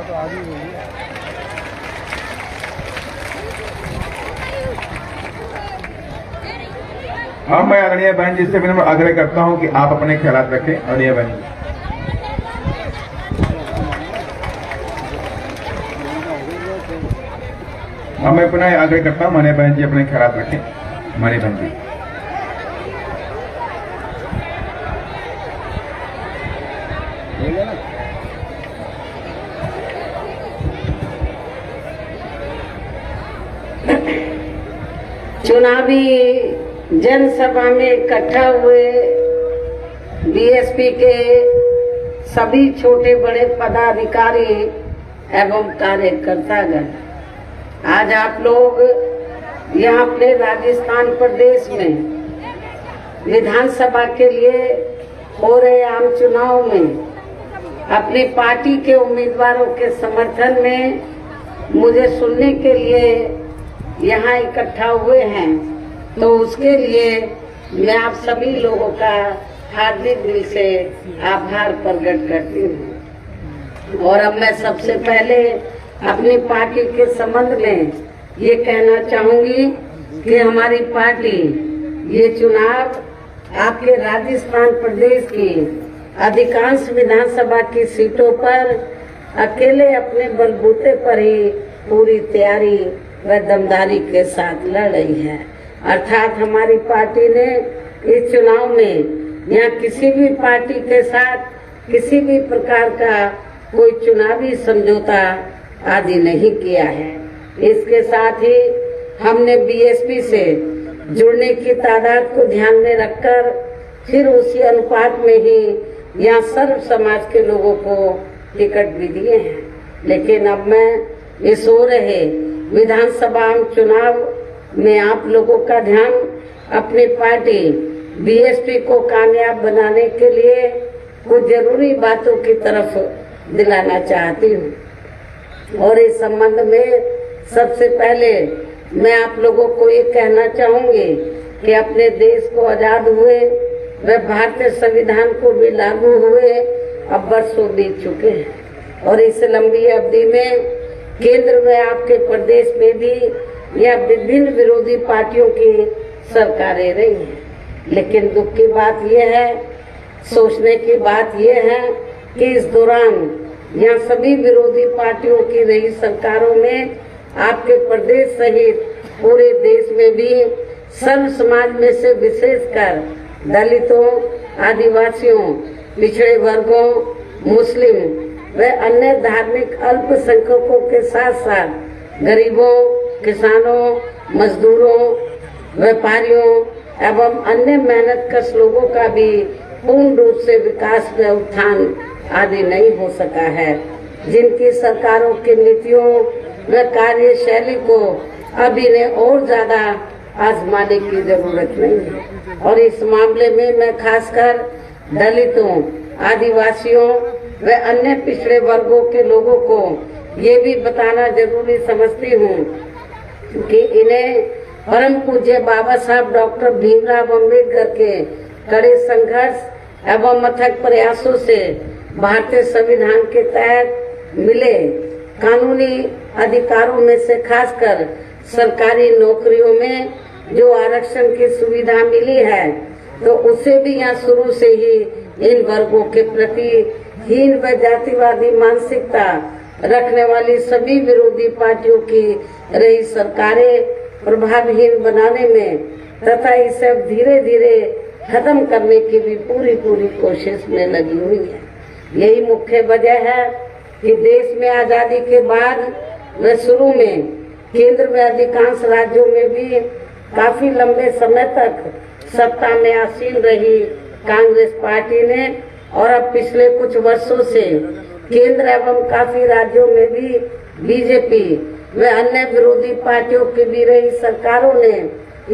अब मैं आदरणीय बहन जी से विनम्र आग्रह करता हूं कि आप अपने ख्यालात रखें। आदरणीय बहन जी, अब मैं पुनः आग्रह करता हूं माननीय बहन जी अपने ख्यालात रखें। माननीय बहन जी, चुनावी जनसभा में इकट्ठा हुए बीएसपी के सभी छोटे बड़े पदाधिकारी एवं कार्यकर्तागण, आज आप लोग यहाँ अपने राजस्थान प्रदेश में विधानसभा के लिए हो रहे आम चुनाव में अपनी पार्टी के उम्मीदवारों के समर्थन में मुझे सुनने के लिए यहाँ इकट्ठा हुए हैं, तो उसके लिए मैं आप सभी लोगों का हार्दिक दिल से आभार प्रकट करती हूँ। और अब मैं सबसे पहले अपनी पार्टी के संबंध में ये कहना चाहूंगी कि हमारी पार्टी ये चुनाव आपके राजस्थान प्रदेश की अधिकांश विधानसभा की सीटों पर अकेले अपने बलबूते पर ही पूरी तैयारी व दमदारी के साथ लड़ रही है। अर्थात हमारी पार्टी ने इस चुनाव में यहाँ किसी भी पार्टी के साथ किसी भी प्रकार का कोई चुनावी समझौता आदि नहीं किया है। इसके साथ ही हमने बीएसपी से जुड़ने की तादाद को ध्यान में रखकर फिर उसी अनुपात में ही यहाँ सर्व समाज के लोगों को टिकट भी दिए हैं। लेकिन अब मैं इस हो रहे विधानसभा चुनाव में आप लोगों का ध्यान अपनी पार्टी बीएसपी को कामयाब बनाने के लिए कुछ जरूरी बातों की तरफ दिलाना चाहती हूँ। और इस संबंध में सबसे पहले मैं आप लोगों को ये कहना चाहूंगी कि अपने देश को आजाद हुए व भारतीय संविधान को भी लागू हुए अब वर्षों बीत चुके हैं, और इस लंबी अवधि में केंद्र में आपके प्रदेश में भी यह विभिन्न विरोधी पार्टियों की सरकारें रही हैं। लेकिन दुख की बात यह है, सोचने की बात यह है कि इस दौरान यहाँ सभी विरोधी पार्टियों की रही सरकारों में आपके प्रदेश सहित पूरे देश में भी सर्व समाज में से विशेषकर दलितों, आदिवासियों, पिछड़े वर्गों, मुस्लिम व अन्य धार्मिक अल्पसंख्यकों के साथ साथ गरीबों, किसानों, मजदूरों, व्यापारियों एवं अन्य मेहनतकश लोगों का भी पूर्ण रूप से विकास व उत्थान आदि नहीं हो सका है, जिनकी सरकारों की नीतियों व कार्यशैली को अब इन्हें और ज्यादा आजमाने की जरूरत नहीं है। और इस मामले में मैं खासकर दलितों, आदिवासियों व अन्य पिछड़े वर्गों के लोगों को ये भी बताना जरूरी समझती हूँ कि इन्हें परम पूज्य बाबा साहब डॉक्टर भीमराव अम्बेडकर के कड़े संघर्ष एवं अथक प्रयासों से भारतीय संविधान के तहत मिले कानूनी अधिकारों में से खासकर सरकारी नौकरियों में जो आरक्षण की सुविधा मिली है, तो उसे भी यहाँ शुरू से ही इन वर्गों के प्रति हीन व जातिवादी मानसिकता रखने वाली सभी विरोधी पार्टियों की रही सरकारें प्रभावहीन बनाने में तथा इसे धीरे धीरे खत्म करने की भी पूरी कोशिश में लगी हुई है। यही मुख्य वजह है कि देश में आजादी के बाद व शुरू में केंद्र में अधिकांश राज्यों में भी काफी लंबे समय तक सत्ता में आसीन रही कांग्रेस पार्टी ने और अब पिछले कुछ वर्षों से केंद्र एवं काफी राज्यों में भी बीजेपी व अन्य विरोधी पार्टियों की भी रही सरकारों ने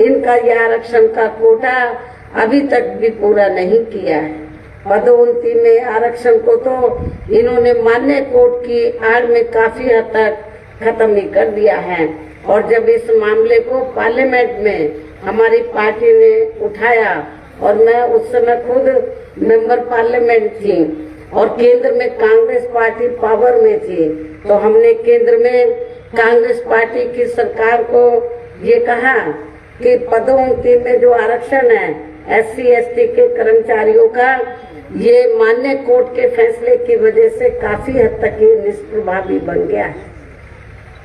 इनका यह आरक्षण का कोटा अभी तक भी पूरा नहीं किया है। पदोन्नति में आरक्षण को तो इन्होंने मान्य कोर्ट की आड़ में काफी हद तक खत्म ही कर दिया है। और जब इस मामले को पार्लियामेंट में हमारी पार्टी ने उठाया और मैं उस समय खुद मेंबर पार्लियामेंट थी, और केंद्र में कांग्रेस पार्टी पावर में थी, तो हमने केंद्र में कांग्रेस पार्टी की सरकार को ये कहा कि पदोन्नति में जो आरक्षण है SC/ST के कर्मचारियों का, ये मान्य कोर्ट के फैसले की वजह से काफी हद तक ये निष्प्रभावी बन गया है,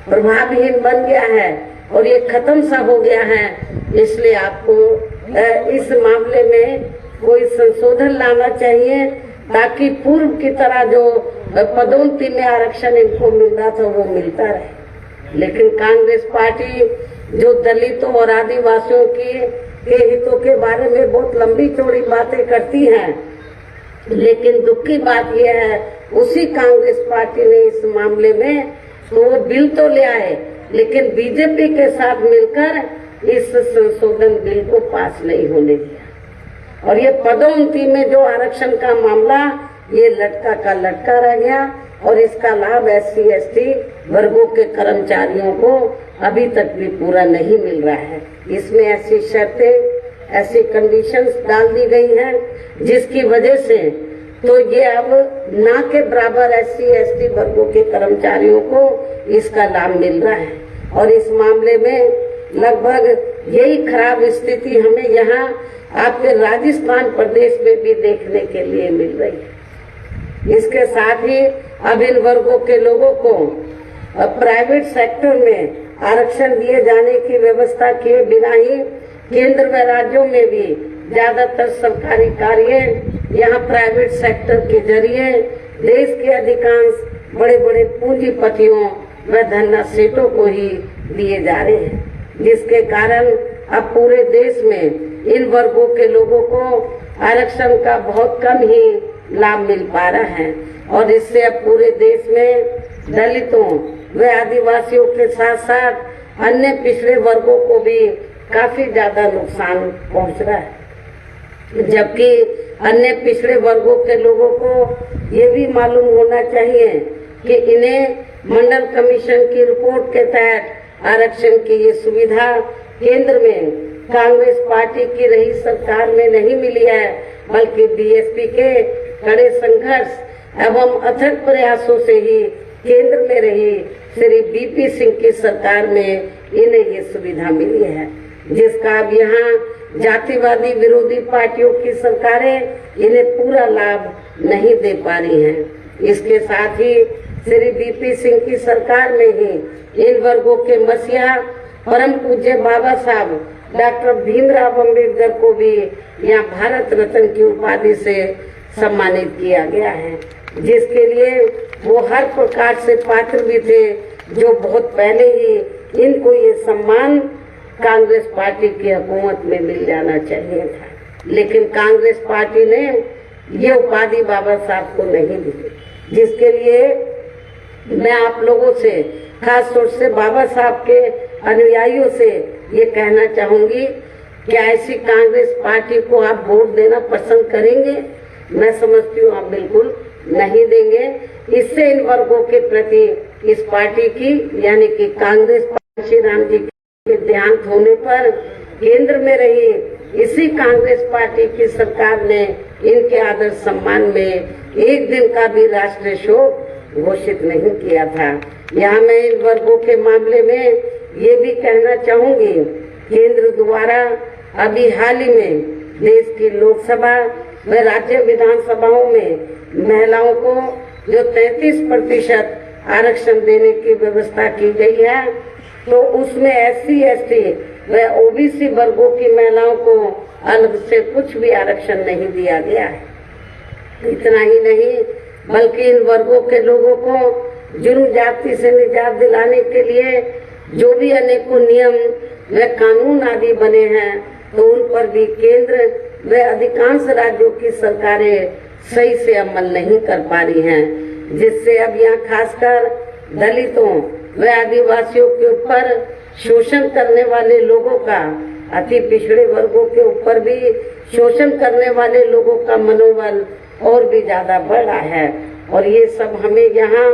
प्रभावहीन बन गया है और ये खत्म सा हो गया है। इसलिए आपको इस मामले में कोई संशोधन लाना चाहिए ताकि पूर्व की तरह जो पदोन्नति में आरक्षण इनको मिल रहा था वो मिलता रहे। लेकिन कांग्रेस पार्टी जो दलितों और आदिवासियों के हितों के बारे में बहुत लंबी चौड़ी बातें करती है, लेकिन दुख की बात यह है उसी कांग्रेस पार्टी ने इस मामले में तो वो बिल तो ले आए, लेकिन बीजेपी के साथ मिलकर इस संशोधन बिल को पास नहीं होने दिया और ये पदोन्नति में जो आरक्षण का मामला ये लटका का लटका रह गया और इसका लाभ SC/ST वर्गों के कर्मचारियों को अभी तक भी पूरा नहीं मिल रहा है। इसमें ऐसी शर्तें, ऐसी कंडीशंस डाल दी गई हैं जिसकी वजह से तो ये अब ना के बराबर SC/ST वर्गों के कर्मचारियों को इसका लाभ मिल रहा है और इस मामले में लगभग यही खराब स्थिति हमें यहाँ आपके राजस्थान प्रदेश में भी देखने के लिए मिल रही है। इसके साथ ही अब इन वर्गों के लोगों को प्राइवेट सेक्टर में आरक्षण दिए जाने की व्यवस्था किए बिना ही केंद्र व राज्यों में भी ज्यादातर सरकारी कार्य यहाँ प्राइवेट सेक्टर के जरिए देश के अधिकांश बड़े बड़े पूंजीपतियों व धन्ना सेठों को ही दिए जा रहे हैं, जिसके कारण अब पूरे देश में इन वर्गों के लोगों को आरक्षण का बहुत कम ही लाभ मिल पा रहा है और इससे अब पूरे देश में दलितों व आदिवासियों के साथ साथ अन्य पिछड़े वर्गों को भी काफी ज्यादा नुकसान पहुंच रहा है। जबकि अन्य पिछड़े वर्गों के लोगों को ये भी मालूम होना चाहिए कि इन्हें मंडल कमीशन की रिपोर्ट के तहत आरक्षण की ये सुविधा केंद्र में कांग्रेस पार्टी की रही सरकार में नहीं मिली है, बल्कि BSP के कड़े संघर्ष एवं अथक प्रयासों से ही केंद्र में रही श्री BP सिंह की सरकार में इन्हें ये सुविधा मिली है, जिसका अब यहाँ जातिवादी विरोधी पार्टियों की सरकारें इन्हें पूरा लाभ नहीं दे पा रही हैं। इसके साथ ही श्री BP सिंह की सरकार में ही इन वर्गों के मसीहा परम पूज्य बाबा साहब डॉक्टर भीमराव अम्बेडकर को भी यहाँ भारत रत्न की उपाधि से सम्मानित किया गया है, जिसके लिए वो हर प्रकार से पात्र भी थे, जो बहुत पहले ही इनको ये सम्मान कांग्रेस पार्टी की हुकूमत में मिल जाना चाहिए था। लेकिन कांग्रेस पार्टी ने ये उपाधि बाबा साहब को नहीं दी, जिसके लिए मैं आप लोगों से, खास तौर से बाबा साहब के अनुयायियों से ये कहना चाहूंगी कि ऐसी कांग्रेस पार्टी को आप वोट देना पसंद करेंगे? मैं समझती हूँ आप बिल्कुल नहीं देंगे। इससे इन वर्गों के प्रति इस पार्टी की यानी कि कांग्रेस पार्टी श्री राम जी के देहांत होने पर केंद्र में रही इसी कांग्रेस पार्टी की सरकार ने इनके आदर सम्मान में एक दिन का भी राष्ट्रीय शोक घोषित नहीं किया था। यहाँ मैं इन वर्गों के मामले में ये भी कहना चाहूंगी, केंद्र द्वारा अभी हाल ही में देश की लोकसभा व राज्य विधानसभाओं में महिलाओं को जो 33% आरक्षण देने की व्यवस्था की गई है, तो उसमें SC/ST व OBC वर्गों की महिलाओं को अलग से कुछ भी आरक्षण नहीं दिया गया है। इतना ही नहीं, बल्कि इन वर्गों के लोगों को जुर्म जाति से निजात दिलाने के लिए जो भी अनेकों नियम व कानून आदि बने हैं, तो उन पर भी केंद्र व अधिकांश राज्यों की सरकारें सही से अमल नहीं कर पा रही हैं, जिससे अब यहाँ खासकर दलितों व आदिवासियों के ऊपर शोषण करने वाले लोगों का, अति पिछड़े वर्गों के ऊपर भी शोषण करने वाले लोगों का मनोबल और भी ज्यादा बढ़ रहा है। और ये सब हमें यहाँ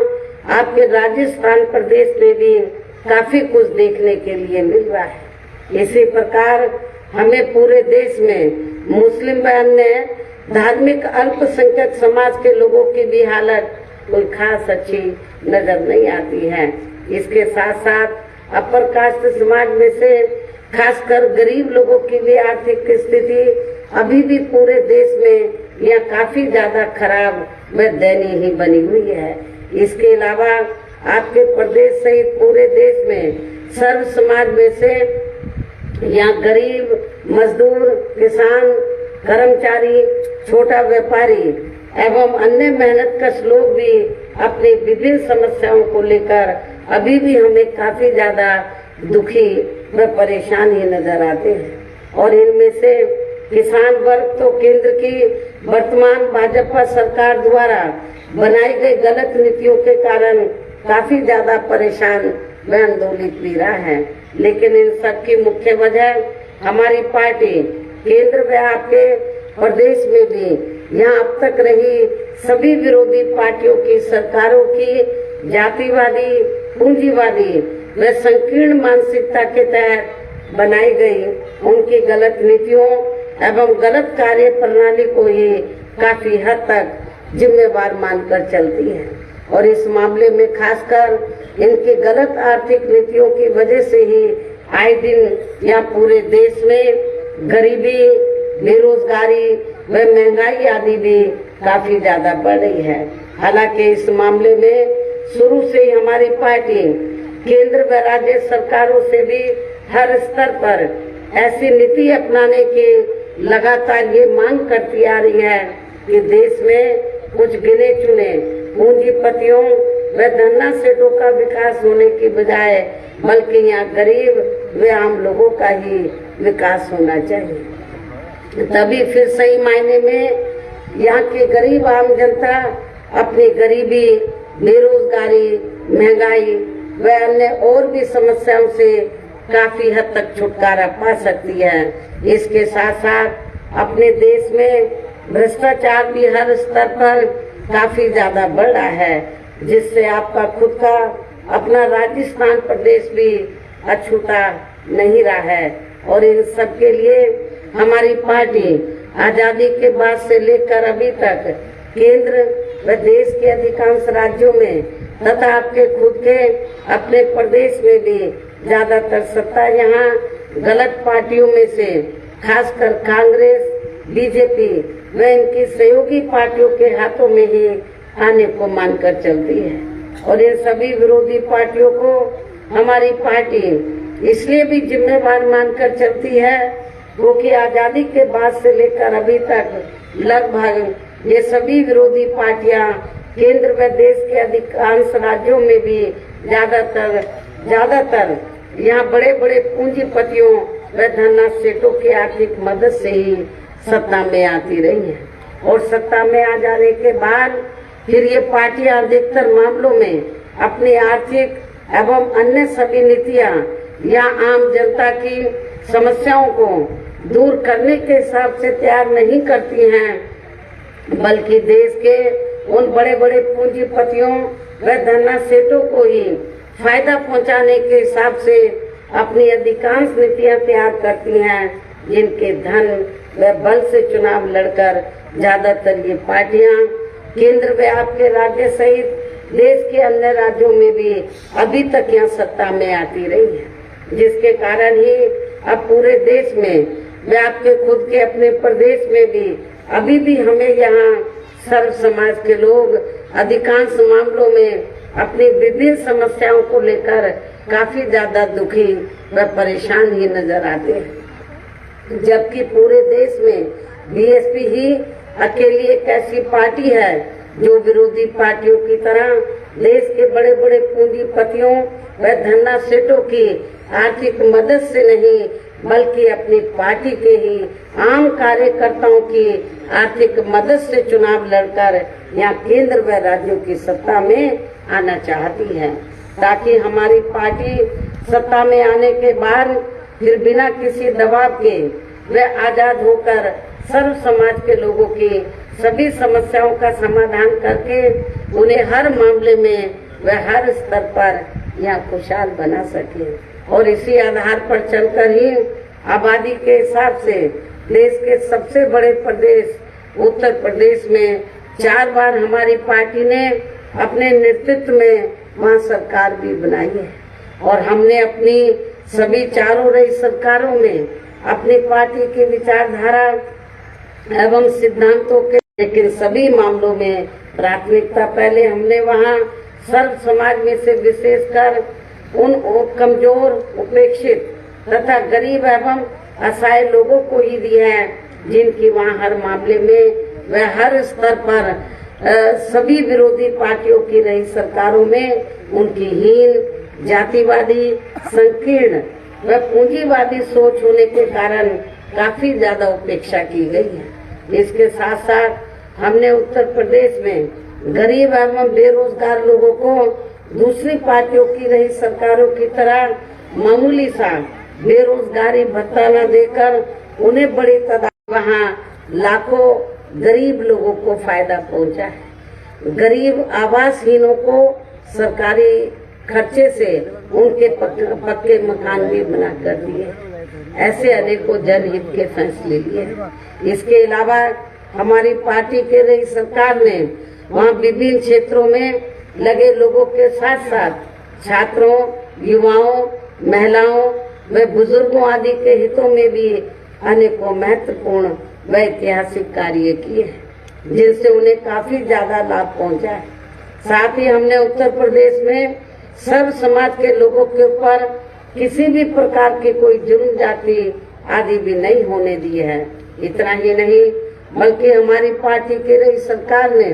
आपके राजस्थान प्रदेश में भी काफी कुछ देखने के लिए मिल रहा है। इसी प्रकार हमें पूरे देश में मुस्लिम व अन्य धार्मिक अल्पसंख्यक समाज के लोगों की भी हालत कोई खास अच्छी नजर नहीं आती है। इसके साथ साथ अपर कास्ट समाज में से खासकर गरीब लोगों की भी आर्थिक स्थिति अभी भी पूरे देश में यह काफी ज्यादा खराब व दयनीय ही बनी हुई है। इसके अलावा आपके प्रदेश सहित पूरे देश में सर्व समाज में से यहाँ गरीब, मजदूर, किसान, कर्मचारी, छोटा व्यापारी एवं अन्य मेहनतकश लोग भी अपनी विभिन्न समस्याओं को लेकर अभी भी हमें काफी ज्यादा दुखी व परेशान ही नजर आते हैं। और इनमें से किसान वर्ग तो केंद्र की वर्तमान भाजपा सरकार द्वारा बनाई गई गलत नीतियों के कारण काफी ज्यादा परेशान व आंदोलित भी रहा है। लेकिन इन सब की मुख्य वजह हमारी पार्टी केंद्र व आपके प्रदेश में भी यहाँ अब तक रही सभी विरोधी पार्टियों की सरकारों की जातिवादी, पूंजीवादी व संकीर्ण मानसिकता के तहत बनाई गई उनकी गलत नीतियों एवं गलत कार्य प्रणाली को ही काफी हद तक जिम्मेवार मानकर चलती है। और इस मामले में खासकर इनकी गलत आर्थिक नीतियों की वजह से ही आए दिन यहाँ पूरे देश में गरीबी, बेरोजगारी व महंगाई आदि भी काफी ज्यादा बढ़ रही है। हालांकि इस मामले में शुरू से ही हमारी पार्टी केंद्र व राज्य सरकारों से भी हर स्तर पर ऐसी नीति अपनाने की लगातार ये मांग करती आ रही है कि देश में कुछ गिने चुने पूंजीपतियों व धन्ना सेठों का विकास होने की बजाय बल्कि यहाँ गरीब व आम लोगों का ही विकास होना चाहिए। तभी फिर सही मायने में यहाँ की गरीब आम जनता अपनी गरीबी, बेरोजगारी, महंगाई व अन्य और भी समस्याओं से काफी हद तक छुटकारा पा सकती है। इसके साथ साथ अपने देश में भ्रष्टाचार भी हर स्तर पर काफी ज्यादा बढ़ रहा है, जिससे आपका खुद का अपना राजस्थान प्रदेश भी अछूता नहीं रहा है। और इन सब के लिए हमारी पार्टी आजादी के बाद से लेकर अभी तक केंद्र व देश के अधिकांश राज्यों में तथा आपके खुद के अपने प्रदेश में भी ज्यादातर सत्ता यहाँ गलत पार्टियों में से खासकर कांग्रेस, बीजेपी व इनकी सहयोगी पार्टियों के हाथों में ही आने को मानकर चलती है। और इन सभी विरोधी पार्टियों को हमारी पार्टी इसलिए भी जिम्मेवार मानकर चलती है क्योंकि आजादी के बाद से लेकर अभी तक लगभग ये सभी विरोधी पार्टियां केंद्र व देश के अधिकांश राज्यों में भी ज्यादातर यहाँ बड़े बड़े पूंजीपतियों व धन्ना सेठों की आर्थिक मदद से ही सत्ता में आती रही है। और सत्ता में आ जाने के बाद फिर ये पार्टियां अधिकतर मामलों में अपनी आर्थिक एवं अन्य सभी नीतियां या आम जनता की समस्याओं को दूर करने के हिसाब से तैयार नहीं करती हैं, बल्कि देश के उन बड़े बड़े पूंजीपतियों व धन्ना सेठों को ही फायदा पहुंचाने के हिसाब से अपनी अधिकांश नीतियां तैयार करती हैं, जिनके धन व बल से चुनाव लड़कर ज्यादातर ये पार्टियां केंद्र व आपके राज्य सहित देश के अन्य राज्यों में भी अभी तक यहाँ सत्ता में आती रही है, जिसके कारण ही अब पूरे देश में व आपके खुद के अपने प्रदेश में भी अभी भी हमें यहाँ सर्व समाज के लोग अधिकांश मामलों में अपनी विभिन्न समस्याओं को लेकर काफी ज्यादा दुखी व परेशान ही नजर आते हैं। जबकि पूरे देश में बीएसपी ही अकेली एक ऐसी पार्टी है जो विरोधी पार्टियों की तरह देश के बड़े बड़े पूंजीपतियों व धन्ना सेठों की आर्थिक मदद से नहीं बल्कि अपनी पार्टी के ही आम कार्यकर्ताओं की आर्थिक मदद से चुनाव लड़कर यहाँ केंद्र व राज्यों की सत्ता में आना चाहती है, ताकि हमारी पार्टी सत्ता में आने के बाद फिर बिना किसी दबाव के व आजाद होकर सर्व समाज के लोगों की सभी समस्याओं का समाधान करके उन्हें हर मामले में व हर स्तर पर यहाँ खुशहाल बना सके। और इसी आधार पर चलकर ही आबादी के हिसाब से देश के सबसे बड़े प्रदेश उत्तर प्रदेश में 4 बार हमारी पार्टी ने अपने नेतृत्व में वहाँ सरकार भी बनाई है और हमने अपनी सभी चारों रही सरकारों में अपनी पार्टी की विचारधारा एवं सिद्धांतों के, लेकिन सभी मामलों में प्राथमिकता पहले हमने वहाँ सर्व समाज में से विशेषकर उन कमजोर, उपेक्षित तथा गरीब एवं असहाय लोगों को ही दी है, जिनकी वहाँ हर मामले में व हर स्तर पर सभी विरोधी पार्टियों की रही सरकारों में उनकी हीन, जातिवादी, संकीर्ण व पूंजीवादी सोच होने के कारण काफी ज्यादा उपेक्षा की गई है। इसके साथ साथ हमने उत्तर प्रदेश में गरीब एवं बेरोजगार लोगों को दूसरी पार्टियों की रही सरकारों की तरह मामूली सा बेरोजगारी भत्ता न देकर उन्हें बड़ी तादाद वहाँ लाखों गरीब लोगों को फायदा पहुँचा है। गरीब आवासहीनों को सरकारी खर्चे से उनके पक्के मकान भी बना कर दिए। ऐसे अनेकों जनहित के फैसले लिए। इसके अलावा हमारी पार्टी के रही सरकार ने वहाँ विभिन्न क्षेत्रों में लगे लोगों के साथ साथ छात्रों, युवाओं, महिलाओं व बुजुर्गों आदि के हितों में भी अनेकों महत्वपूर्ण व ऐतिहासिक कार्य किए हैं, जिनसे उन्हें काफी ज्यादा लाभ पहुंचा है। साथ ही हमने उत्तर प्रदेश में सर्व समाज के लोगों के ऊपर किसी भी प्रकार की कोई जुर्म, जाति आदि भी नहीं होने दी है। इतना ही नहीं बल्कि हमारी पार्टी की रही सरकार ने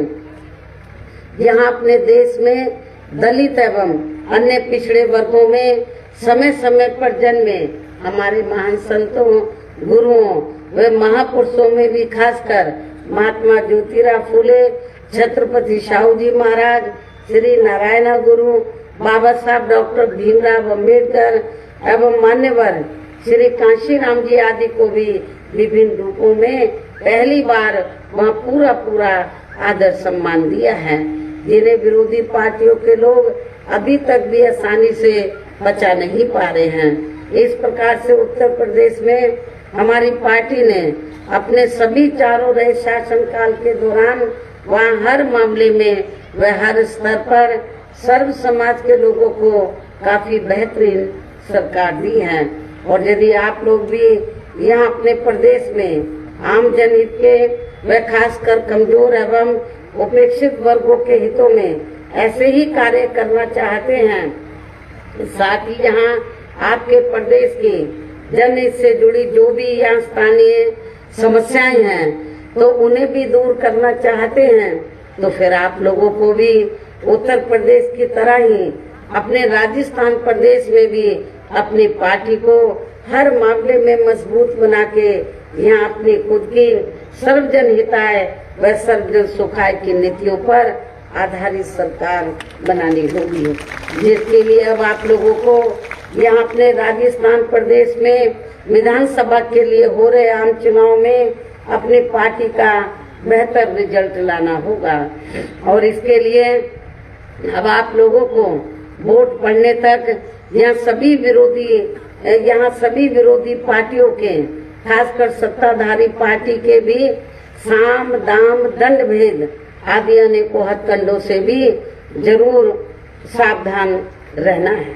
यहाँ अपने देश में दलित एवं अन्य पिछड़े वर्गों में समय समय पर जन्मे हमारे महान संतों, गुरुओं व महापुरुषों में भी खासकर महात्मा ज्योतिराव फूले, छत्रपति शाहू जी महाराज, श्री नारायण गुरु, बाबा साहब डॉक्टर भीमराव अम्बेडकर एवं मान्यवर श्री कांशीराम जी आदि को भी विभिन्न रूपों में पहली बार वहाँ पूरा आदर सम्मान दिया है, जिन्हें विरोधी पार्टियों के लोग अभी तक भी आसानी से बचा नहीं पा रहे हैं। इस प्रकार से उत्तर प्रदेश में हमारी पार्टी ने अपने सभी चारों रहे शासन काल के दौरान वहाँ हर मामले में व हर स्तर पर सर्व समाज के लोगों को काफी बेहतरीन सरकार दी है। और यदि आप लोग भी यहाँ अपने प्रदेश में आम जनहित के व खासकर कमजोर एवं उपेक्षित वर्गों के हितों में ऐसे ही कार्य करना चाहते हैं, साथ ही यहाँ आपके प्रदेश की जनहित से जुड़ी जो भी यहाँ स्थानीय समस्याएं हैं तो उन्हें भी दूर करना चाहते हैं, तो फिर आप लोगों को भी उत्तर प्रदेश की तरह ही अपने राजस्थान प्रदेश में भी अपनी पार्टी को हर मामले में मजबूत बना के यहाँ अपनी खुद की सर्वजन हिताय व सर्वजन सुखाय की नीतियों पर आधारित सरकार बनानी होगी, जिसके लिए अब आप लोगों को यहाँ अपने राजस्थान प्रदेश में विधानसभा के लिए हो रहे आम चुनाव में अपनी पार्टी का बेहतर रिजल्ट लाना होगा। और इसके लिए अब आप लोगों को वोट पड़ने तक यहाँ सभी विरोधी पार्टियों के खासकर सत्ताधारी पार्टी के भी साम, दाम, दंड भेद आदि अनेकों हथकंडों से भी जरूर सावधान रहना है।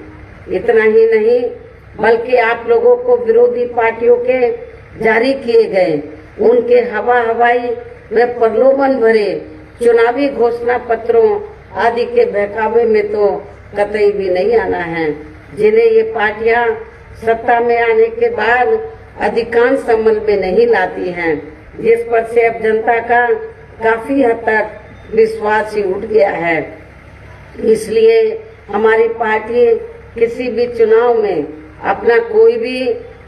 इतना ही नहीं बल्कि आप लोगों को विरोधी पार्टियों के जारी किए गए उनके हवाई व प्रलोभन भरे चुनावी घोषणा पत्रों आदि के बहकावे में तो कतई भी नहीं आना है, जिन्हें ये पार्टियां सत्ता में आने के बाद अधिकांश अमल में नहीं लाती हैं, जिस पर से अब जनता का काफी हद तक विश्वास ही उठ गया है। इसलिए हमारी पार्टी किसी भी चुनाव में अपना कोई भी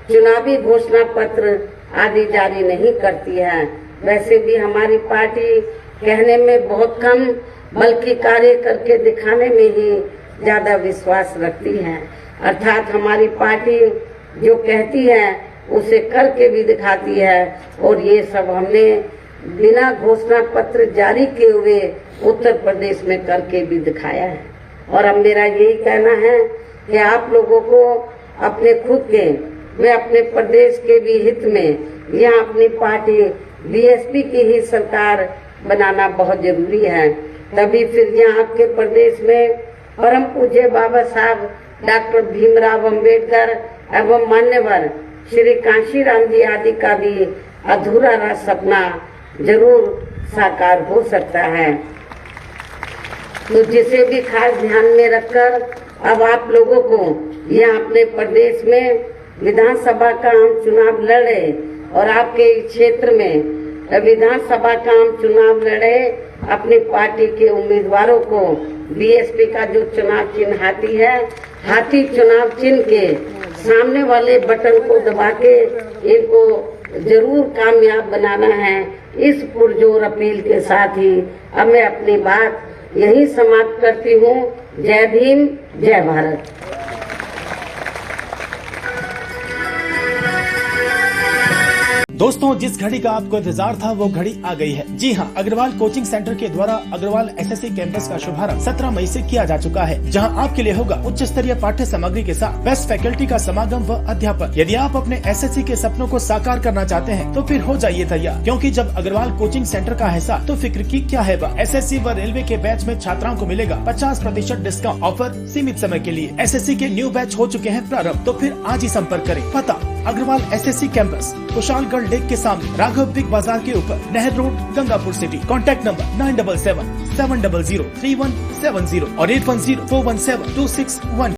चुनावी घोषणा पत्र आदि जारी नहीं करती है। वैसे भी हमारी पार्टी कहने में बहुत कम बल्कि कार्य करके दिखाने में ही ज्यादा विश्वास रखती है। अर्थात हमारी पार्टी जो कहती है उसे करके भी दिखाती है, और ये सब हमने बिना घोषणा पत्र जारी किए हुए उत्तर प्रदेश में करके भी दिखाया है। और अब मेरा यही कहना है कि आप लोगों को अपने खुद के वे अपने प्रदेश के भी हित में यहाँ अपनी पार्टी बीएसपी की ही सरकार बनाना बहुत जरूरी है। तभी फिर यहाँ आपके प्रदेश में परम पूज्य बाबा साहब डॉक्टर भीमराव अंबेडकर एवं मान्यवर श्री कांशीराम जी आदि का भी अधूरा रहा सपना जरूर साकार हो सकता है। तो जिसे भी खास ध्यान में रखकर अब आप लोगों को यहाँ अपने प्रदेश में विधानसभा का आम चुनाव लड़े और आपके क्षेत्र में विधानसभा का आम चुनाव लड़े अपनी पार्टी के उम्मीदवारों को बीएसपी का जो चुनाव चिन्ह हाथी है, हाथी चुनाव चिन्ह के सामने वाले बटन को दबा के इनको जरूर कामयाब बनाना है। इस पुरजोर अपील के साथ ही अब मैं अपनी बात यही समाप्त करती हूँ। जय भीम, जय भारत। दोस्तों, जिस घड़ी का आपको इंतजार था वो घड़ी आ गई है। जी हाँ, अग्रवाल कोचिंग सेंटर के द्वारा अग्रवाल एसएससी कैंपस का शुभारंभ 17 मई से किया जा चुका है, जहां आपके लिए होगा उच्च स्तरीय पाठ्य सामग्री के साथ बेस्ट फैकल्टी का समागम व अध्यापन। यदि आप अपने एसएससी के सपनों को साकार करना चाहते हैं तो फिर हो जाइए तैयार, क्योंकि जब अग्रवाल कोचिंग सेंटर का हिस्सा तो फिक्र की क्या है। एसएससी व रेलवे के बैच में छात्राओं को मिलेगा 50% डिस्काउंट। ऑफर सीमित समय के लिए। एसएससी के न्यू बैच हो चुके हैं प्रारंभ, तो फिर आज ही संपर्क करें। पता Agarwal SSC campus, Kushalgarh lake के सामने, राघव बिग बाजार के ऊपर, Nahar road, Gangapur city. Contact number 9777003170 और 8104172612।